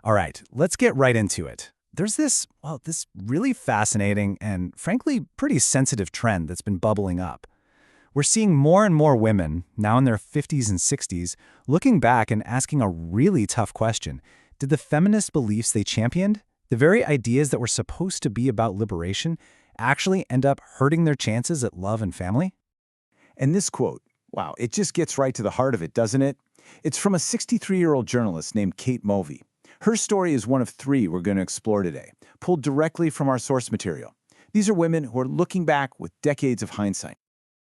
All right, let's get right into it. There's this really fascinating and frankly pretty sensitive trend that's been bubbling up. We're seeing more and more women, now in their 50s and 60s, looking back and asking a really tough question. Did the feminist beliefs they championed, the very ideas that were supposed to be about liberation, actually end up hurting their chances at love and family? And this quote, wow, it just gets right to the heart of it, doesn't it? It's from a 63-year-old journalist named Kate Mulvey. Her story is one of three we're going to explore today, pulled directly from our source material. These are women who are looking back with decades of hindsight.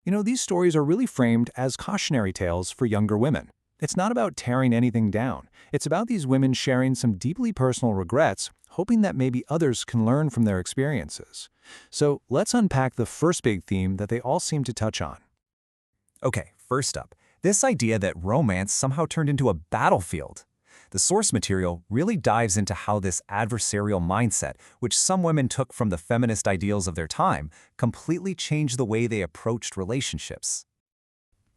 You know, these stories are really framed as cautionary tales for younger women. It's not about tearing anything down. It's about these women sharing some deeply personal regrets, hoping that maybe others can learn from their experiences. So let's unpack the first big theme that they all seem to touch on. Okay, first up, this idea that romance somehow turned into a battlefield. The source material really dives into how this adversarial mindset, which some women took from the feminist ideals of their time, completely changed the way they approached relationships.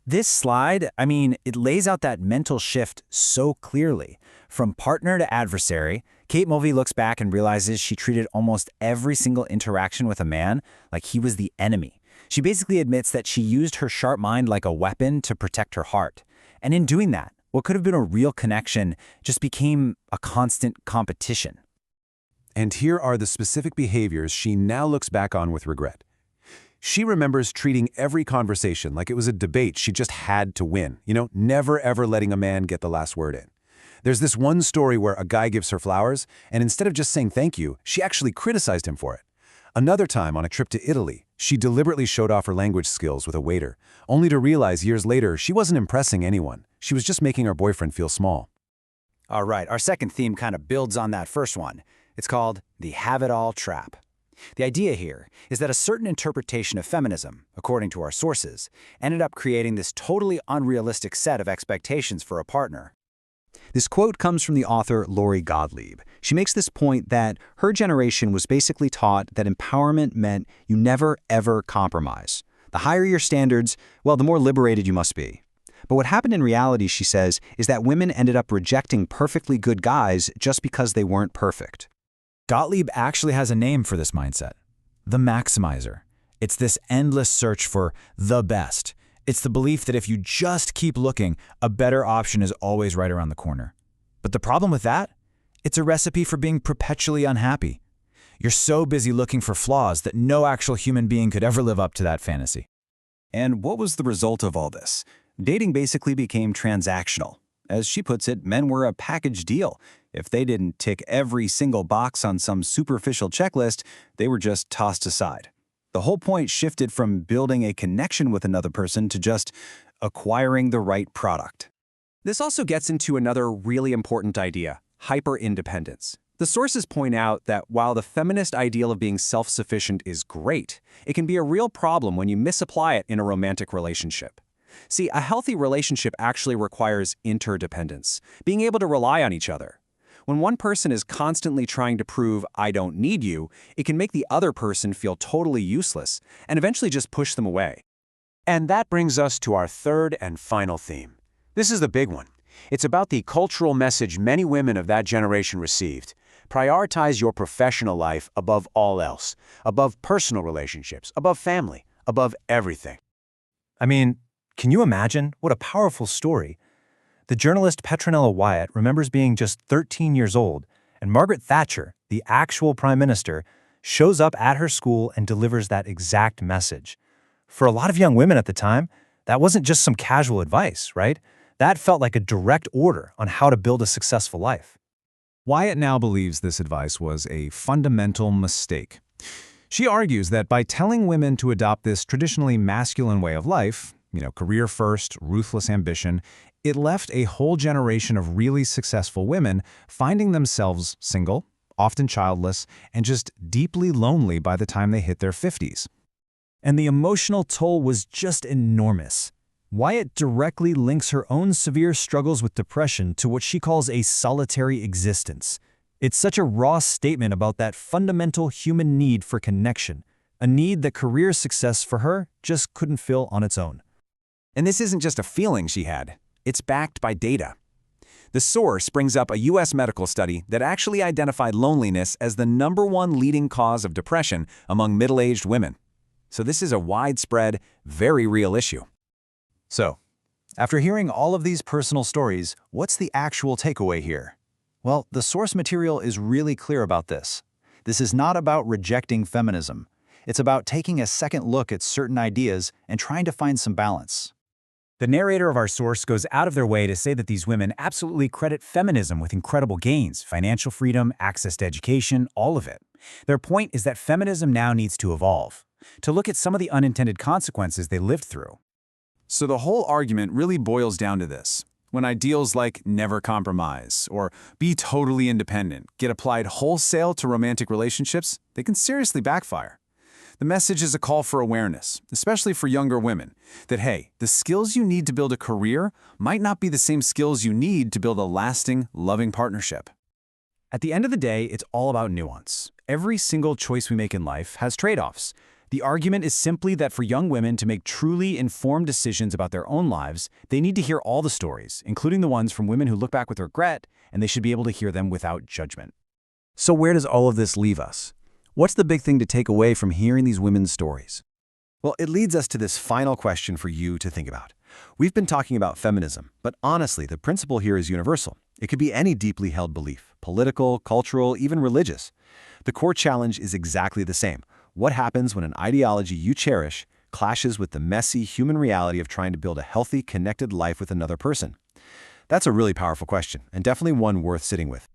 This slide, it lays out that mental shift so clearly. From partner to adversary, Kate Mulvey looks back and realizes she treated almost every single interaction with a man like he was the enemy. She basically admits that she used her sharp mind like a weapon to protect her heart. And in doing that, what could have been a real connection just became a constant competition. And here are the specific behaviors she now looks back on with regret. She remembers treating every conversation like it was a debate she just had to win, never ever letting a man get the last word in. There's this one story where a guy gives her flowers, and instead of just saying thank you, she actually criticized him for it. Another time, on a trip to Italy, she deliberately showed off her language skills with a waiter, only to realize years later she wasn't impressing anyone. She was just making her boyfriend feel small. All right, our second theme kind of builds on that first one. It's called the have-it-all trap. The idea here is that a certain interpretation of feminism, according to our sources, ended up creating this totally unrealistic set of expectations for a partner. This quote comes from the author Lori Gottlieb. She makes this point that her generation was basically taught that empowerment meant you never, ever compromise. The higher your standards, well, the more liberated you must be. But what happened in reality, she says, is that women ended up rejecting perfectly good guys just because they weren't perfect. Gottlieb actually has a name for this mindset: the maximizer. It's this endless search for the best. It's the belief that if you just keep looking, a better option is always right around the corner. But the problem with that? It's a recipe for being perpetually unhappy. You're so busy looking for flaws that no actual human being could ever live up to that fantasy. And what was the result of all this? Dating basically became transactional. As she puts it, men were a package deal. If they didn't tick every single box on some superficial checklist, they were just tossed aside. The whole point shifted from building a connection with another person to just acquiring the right product. This also gets into another really important idea: hyper-independence. The sources point out that while the feminist ideal of being self-sufficient is great, it can be a real problem when you misapply it in a romantic relationship. See, a healthy relationship actually requires interdependence, being able to rely on each other. When one person is constantly trying to prove, "I don't need you," it can make the other person feel totally useless and eventually just push them away. And that brings us to our third and final theme. This is the big one. It's about the cultural message many women of that generation received. Prioritize your professional life above all else, above personal relationships, above family, above everything. Can you imagine? What a powerful story. The journalist Petronella Wyatt remembers being just 13 years old, and Margaret Thatcher, the actual prime minister, shows up at her school and delivers that exact message. For a lot of young women at the time, that wasn't just some casual advice, right? That felt like a direct order on how to build a successful life. Wyatt now believes this advice was a fundamental mistake. She argues that by telling women to adopt this traditionally masculine way of life, career first, ruthless ambition, it left a whole generation of really successful women finding themselves single, often childless, and just deeply lonely by the time they hit their 50s. And the emotional toll was just enormous. Wyatt directly links her own severe struggles with depression to what she calls a solitary existence. It's such a raw statement about that fundamental human need for connection, a need that career success for her just couldn't fill on its own. And this isn't just a feeling she had. It's backed by data. The source brings up a U.S. medical study that actually identified loneliness as the #1 leading cause of depression among middle-aged women. So this is a widespread, very real issue. So, after hearing all of these personal stories, what's the actual takeaway here? Well, the source material is really clear about this. This is not about rejecting feminism. It's about taking a second look at certain ideas and trying to find some balance. The narrator of our source goes out of their way to say that these women absolutely credit feminism with incredible gains, financial freedom, access to education, all of it. Their point is that feminism now needs to evolve, to look at some of the unintended consequences they lived through. So the whole argument really boils down to this. When ideals like never compromise or be totally independent get applied wholesale to romantic relationships, they can seriously backfire. The message is a call for awareness, especially for younger women, that hey, the skills you need to build a career might not be the same skills you need to build a lasting, loving partnership. At the end of the day, it's all about nuance. Every single choice we make in life has trade-offs. The argument is simply that for young women to make truly informed decisions about their own lives, they need to hear all the stories, including the ones from women who look back with regret, and they should be able to hear them without judgment. So where does all of this leave us? What's the big thing to take away from hearing these women's stories? Well, it leads us to this final question for you to think about. We've been talking about feminism, but honestly, the principle here is universal. It could be any deeply held belief, political, cultural, even religious. The core challenge is exactly the same. What happens when an ideology you cherish clashes with the messy human reality of trying to build a healthy, connected life with another person? That's a really powerful question, and definitely one worth sitting with.